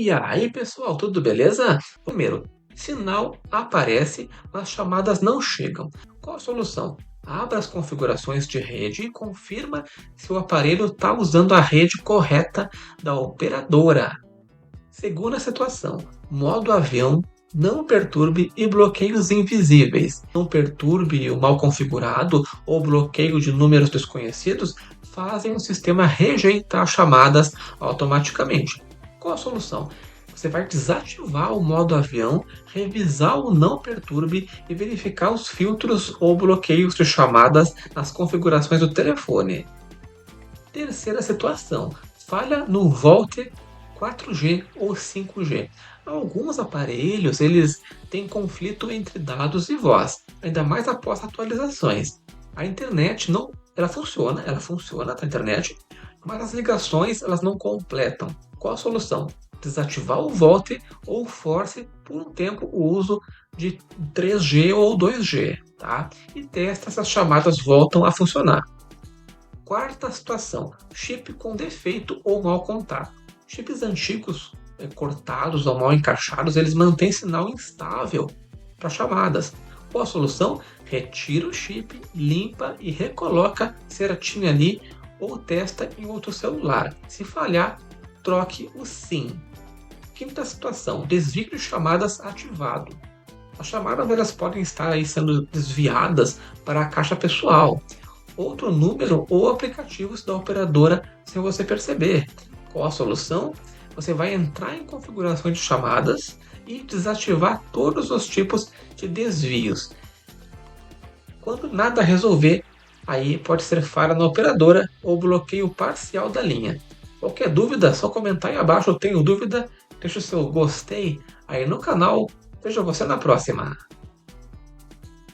E aí, pessoal, tudo beleza? Primeiro, sinal aparece, mas chamadas não chegam. Qual a solução? Abra as configurações de rede e confirma se o aparelho está usando a rede correta da operadora. Segunda situação, modo avião, não perturbe e bloqueios invisíveis. Não perturbe o mal configurado ou bloqueio de números desconhecidos fazem o sistema rejeitar chamadas automaticamente. Qual a solução? Você vai desativar o modo avião, revisar o não perturbe e verificar os filtros ou bloqueios de chamadas nas configurações do telefone. Terceira situação, falha no VoLTE 4G ou 5G. Alguns aparelhos eles têm conflito entre dados e voz, ainda mais após atualizações. A internet não, ela funciona a internet, mas as ligações elas não completam. Qual a solução? Desativar o VoLTE ou force por um tempo o uso de 3G ou 2G, tá? E testa se as chamadas voltam a funcionar. Quarta situação, chip com defeito ou mau contato. Chips antigos, cortados ou mal encaixados, eles mantêm sinal instável para chamadas. Qual a solução? Retira o chip, limpa e recoloca certinho ali ou testa em outro celular. Se falhar, troque o SIM. Quinta situação, desvio de chamadas ativado. As chamadas elas podem estar aí sendo desviadas para a caixa pessoal, outro número ou aplicativos da operadora sem você perceber. Qual a solução? Você vai entrar em configurações de chamadas e desativar todos os tipos de desvios. Quando nada resolver, aí pode ser falha na operadora ou bloqueio parcial da linha. Qualquer dúvida, só comentar aí abaixo. Eu tenho dúvida, deixa o seu gostei aí no canal. Vejo você na próxima.